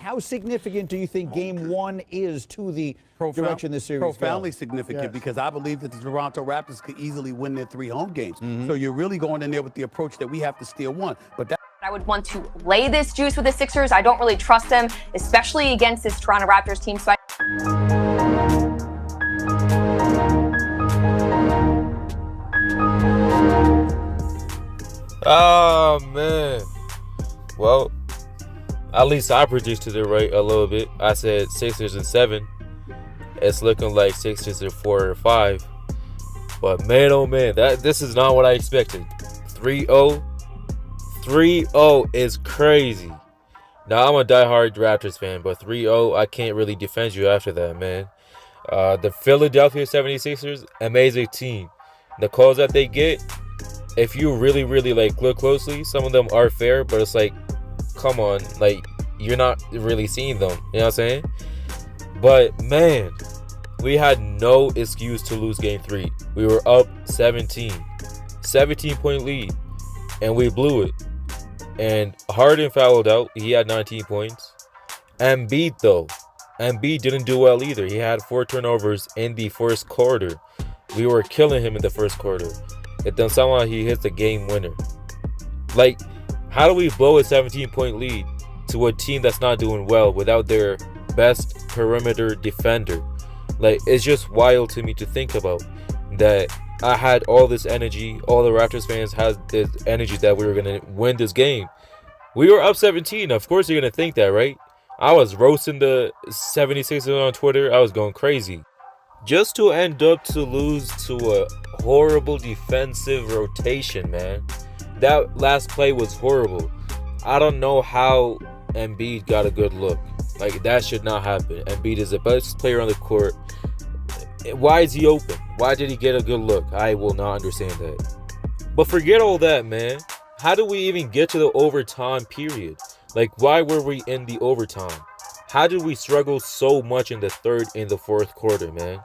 how significant do you think Game 1 is to the direction this series profoundly goes? significant because I believe that the Toronto Raptors could easily win their 3 home games. So you're really going in there with the approach that we have to steal one. But that I would want to lay this juice with the Sixers. I don't really trust them, especially against this Toronto Raptors team. So Oh, man. Well, at least I predicted it right a little bit. I said Sixers in 7. It's looking like Sixers in 4 or 5. But man, oh man, this is not what I expected. 3-0. 3-0 is crazy. Now, I'm a diehard Raptors fan, but 3-0, I can't really defend you after that, man. The Philadelphia 76ers, amazing team. The calls that they get, if you really, really like look closely, some of them are fair, but it's like, come on, like you're not really seeing them. You know what I'm saying? But man, we had no excuse to lose Game 3. We were up 17-point lead, and we blew it. And Harden fouled out. He had 19 points. Embiid didn't do well either. He had 4 turnovers in the first quarter. We were killing him in the first quarter. And then somehow he hits the game winner. Like, how do we blow a 17-point lead to a team that's not doing well without their best perimeter defender? Like, it's just wild to me to think about that. I had all this energy. All the Raptors fans had this energy that we were going to win this game. We were up 17. Of course you're going to think that, right? I was roasting the 76ers on Twitter. I was going crazy. Just to end up to lose to a horrible defensive rotation, man. That last play was horrible. I don't know how Embiid got a good look. Like, that should not happen. Embiid is the best player on the court. Why is he open? Why did he get a good look? I will not understand that. But forget all that, man. How do we even get to the overtime period? Like, why were we in the overtime? How did we struggle so much in the third and the fourth quarter, man?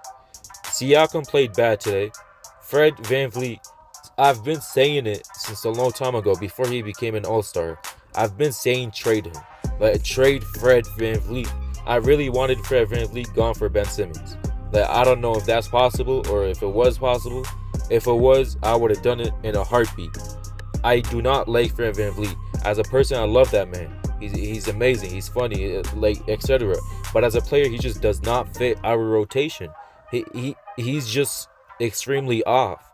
Siakam played bad today. Fred VanVleet, I've been saying it since a long time ago, before he became an all-star. I've been saying trade him. Like, trade Fred VanVleet. I really wanted Fred VanVleet gone for Ben Simmons. Like, I don't know if that's possible or if it was possible. If it was, I would have done it in a heartbeat. I do not like Fred VanVleet. As a person, I love that man. He's amazing. He's funny, like, etc. But as a player, he just does not fit our rotation. He's just extremely off.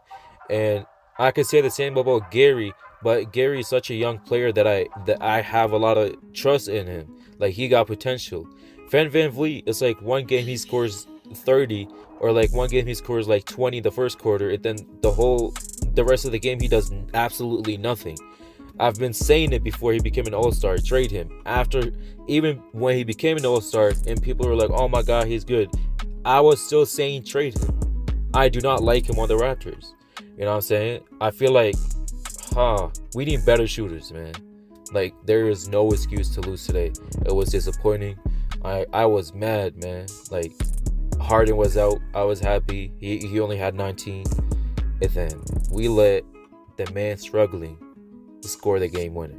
And I could say the same about Gary, but Gary is such a young player that I have a lot of trust in him. Like, he got potential. Fred VanVleet, it's like one game he scores 30, or like one game he scores like 20 in the first quarter, and then the rest of the game he does absolutely nothing. I've been saying it before he became an all-star. Trade him. After, even when he became an all-star and people were like, oh my god, he's good, I was still saying trade him. I do not like him on the Raptors. You know what I'm saying? I feel like we need better shooters, man. Like, there is no excuse to lose today. It was disappointing. I was mad, man. Like, Harden was out. I was happy. He only had 19. And then we let the man struggling score the game winner.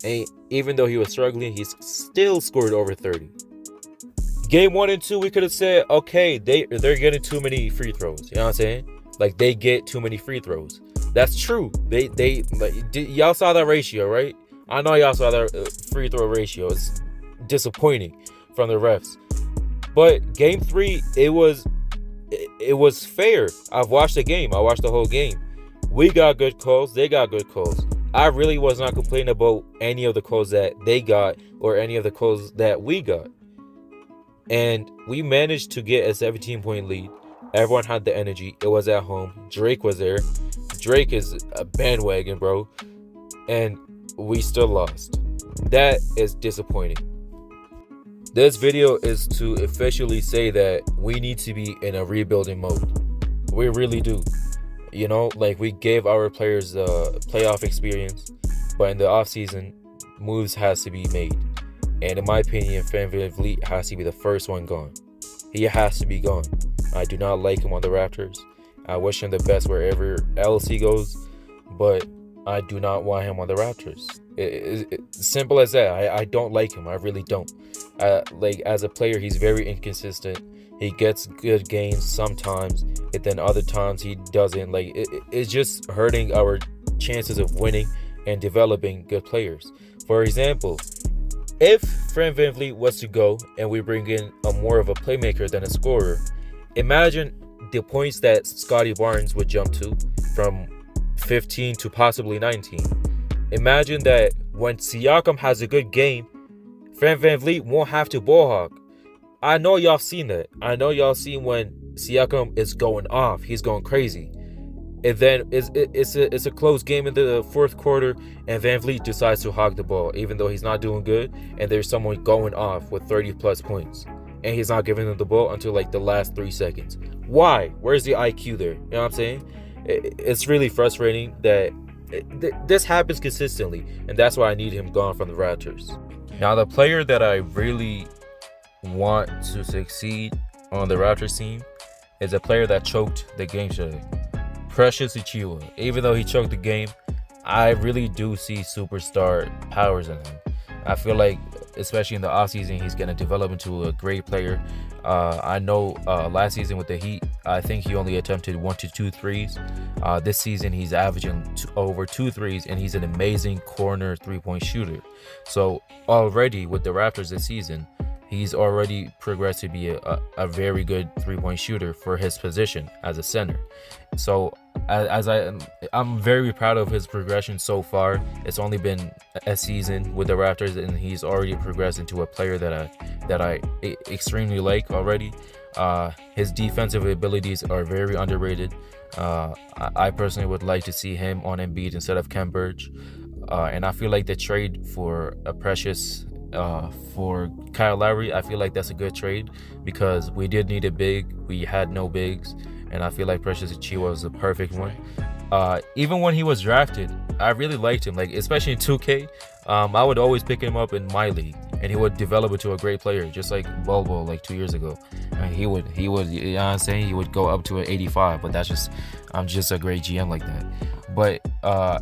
And even though he was struggling, he still scored over 30. Game 1 and 2, we could have said, okay, they're getting too many free throws. You know what I'm saying? Like, they get too many free throws. That's true. They like, y'all saw that ratio, right? I know y'all saw that free throw ratio. It's disappointing from the refs. But Game 3, it was fair. I've watched the game. I watched the whole game. We got good calls. They got good calls. I really was not complaining about any of the calls that they got or any of the calls that we got. And we managed to get a 17-point lead. Everyone had the energy. It was at home. Drake was there. Drake is a bandwagon, bro. And we still lost. That is disappointing. This video is to officially say that we need to be in a rebuilding mode. We really do. You know, like, we gave our players playoff experience, but in the offseason, moves has to be made. And in my opinion, Fred VanVleet has to be the first one gone. He has to be gone. I do not like him on the Raptors. I wish him the best wherever else he goes, but I do not want him on the Raptors. Simple as that. I don't like him. I really don't. Like, as a player, he's very inconsistent. He gets good games sometimes, and then other times he doesn't. Like, it's just hurting our chances of winning and developing good players. For example, if Fred VanVleet was to go and we bring in a more of a playmaker than a scorer, imagine the points that Scottie Barnes would jump to from 15 to possibly 19. Imagine that when Siakam has a good game, Fred VanVleet won't have to ball hog. I know y'all seen that. I know y'all seen when Siakam is going off. He's going crazy. And then it's a close game in the fourth quarter, and VanVleet decides to hog the ball, even though he's not doing good, and there's someone going off with 30-plus points. And he's not giving them the ball until like the last 3 seconds. Why? Where's the IQ there? You know what I'm saying? It's really frustrating that this happens consistently, and that's why I need him gone from the Raptors. Now, the player that I really want to succeed on the Raptors team is a player that choked the game today, Precious Achiuwa. Even though he choked the game, I really do see superstar powers in him. I feel like, especially in the offseason, he's going to develop into a great player. I know last season with the Heat, I think he only attempted 1 to 2 threes. This season, he's averaging over 2 threes, and he's an amazing corner three-point shooter. So already with the Raptors this season, he's already progressed to be a very good three-point shooter for his position as a center. So I'm very proud of his progression so far. It's only been a season with the Raptors, and he's already progressed into a player that I extremely like already. His defensive abilities are very underrated. I personally would like to see him on Embiid instead of Ken Burge. And I feel like the trade for a Precious for Kyle Lowry, I feel like that's a good trade because we did need a big. We had no bigs, and I feel like Precious Achiuwa was the perfect one. Even when he was drafted, I really liked him. Like, especially in 2K, I would always pick him up in my league, and he would develop into a great player, just like Bulbo like 2 years ago. And he would, you know what I'm saying? He would go up to an 85, but I'm just a great GM like that. But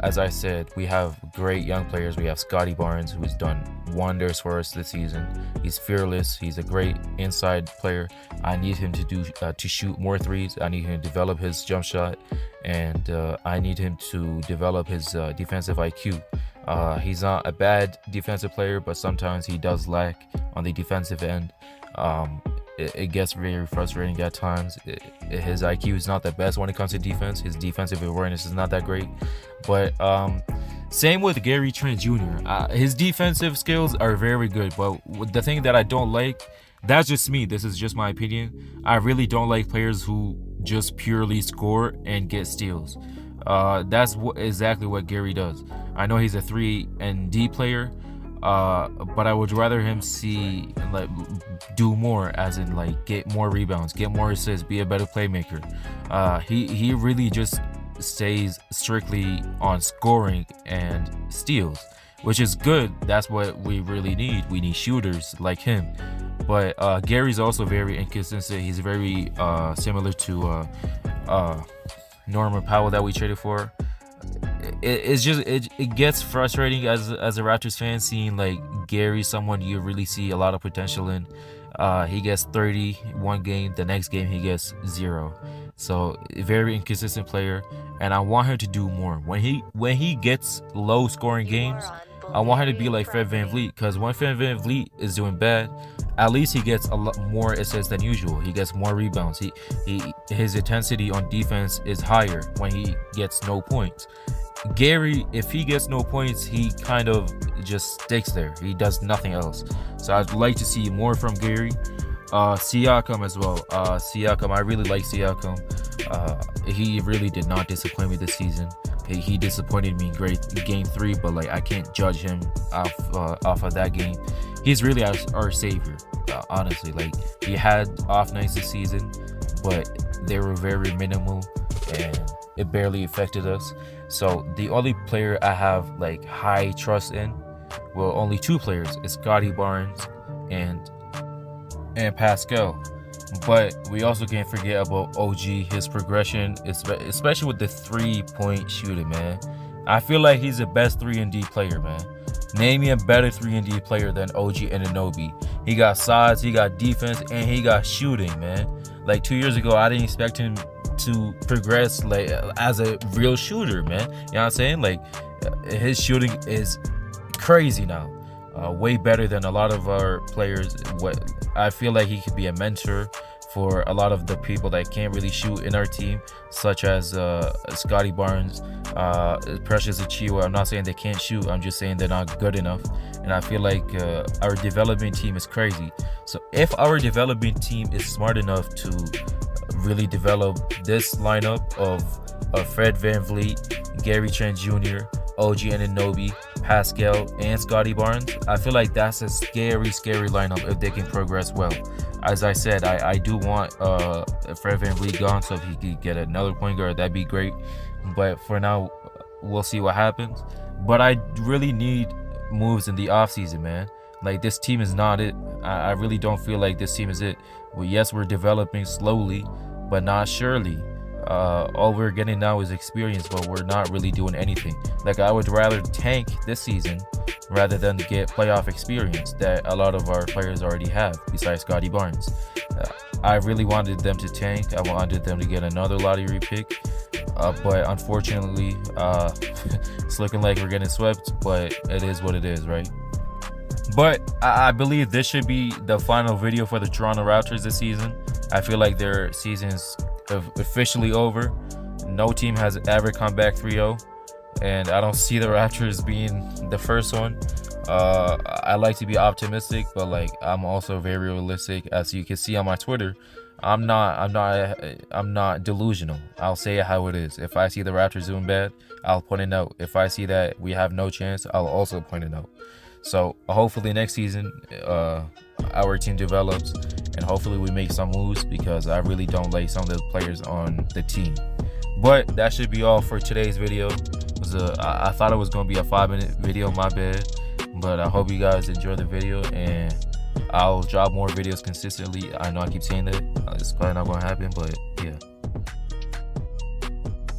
as I said, we have great young players. We have Scottie Barnes, who's done wonders for us this season. He's fearless. He's a great inside player. I need him to shoot more threes. I need him to develop his jump shot, and I need him to develop his defensive IQ. He's not a bad defensive player, but sometimes he does lack on the defensive end. It gets very frustrating at times. His IQ is not the best when it comes to defense. His defensive awareness is not that great. But same with Gary Trent Jr. His defensive skills are very good. But the thing that I don't like, that's just me. This is just my opinion. I really don't like players who just purely score and get steals. That's exactly what Gary does. I know he's a 3-and-D player. But I would rather him do more, as in like get more rebounds, get more assists, be a better playmaker. He really just stays strictly on scoring and steals, which is good. That's what we really need. We need shooters like him. But Gary's also very inconsistent. He's very similar to Norman Powell that we traded for. It gets frustrating as a Raptors fan seeing like Gary, someone you really see a lot of potential in. He gets 30 one game, the next game he gets 0. So very inconsistent player, and I want him to do more. When he gets low scoring games, I want him to be like Fred VanVleet, because when Fred VanVleet is doing bad, at least he gets a lot more assists than usual. He gets more rebounds. His intensity on defense is higher when he gets no points. Gary, if he gets no points, he kind of just sticks there. He does nothing else. So I'd like to see more from Gary. Siakam as well. Siakam, I really like Siakam. He really did not disappoint me this season. He disappointed me in game 3, but like I can't judge him off of that game. He's really our savior, honestly. Like, he had off nights this season, but they were very minimal and it barely affected us. So the only player I have like high trust in, well, only 2 players, is Scottie Barnes and Pascal. But we also can't forget about OG, his progression, especially with the 3-point shooting, man. I feel like he's the best 3-and-D player, man. Name me a better 3-and-D player than OG Anunoby. He got size, he got defense, and he got shooting, man. Like 2 years ago, I didn't expect him to progress like as a real shooter, man. You know what I'm saying? Like his shooting is crazy now. Way better than a lot of our players. What I feel like he could be a mentor for a lot of the people that can't really shoot in our team, such as Scotty Barnes, Precious Achiuwa. I'm not saying they can't shoot, I'm just saying they're not good enough. And I feel like our development team is crazy. So if our development team is smart enough to really develop this lineup of Fred VanVleet, Gary Trent Jr., OG Anunoby, Pascal, and Scotty Barnes, I feel like that's a scary lineup if they can progress well. As I said, I do want Fred VanVleet gone, so if he could get another point guard, that'd be great. But for now, we'll see what happens. But I really need moves in the offseason, man. Like, this team is not it. I really don't feel like this team is it. Well, yes, we're developing slowly, but not surely. All we're getting now is experience, but we're not really doing anything. Like, I would rather tank this season rather than get playoff experience that a lot of our players already have, besides Scotty Barnes. I really wanted them to tank. I wanted them to get another lottery pick, but unfortunately, it's looking like we're getting swept, but it is what it is, right? But I believe this should be the final video for the Toronto Raptors this season. I feel like their season's officially over. No team has ever come back 3-0, and I don't see the Raptors being the first one. I like to be optimistic, but like I'm also very realistic. As you can see on my Twitter, I'm not delusional. I'll say it how it is. If I see the Raptors doing bad, I'll point it out. If I see that we have no chance, I'll also point it out. So hopefully next season our team develops, and hopefully we make some moves, because I really don't like some of the players on the team. But that should be all for today's video. I thought it was going to be a 5-minute video, my bad. But I hope you guys enjoy the video, and I'll drop more videos consistently. I know I keep saying that. It's probably not going to happen, but yeah.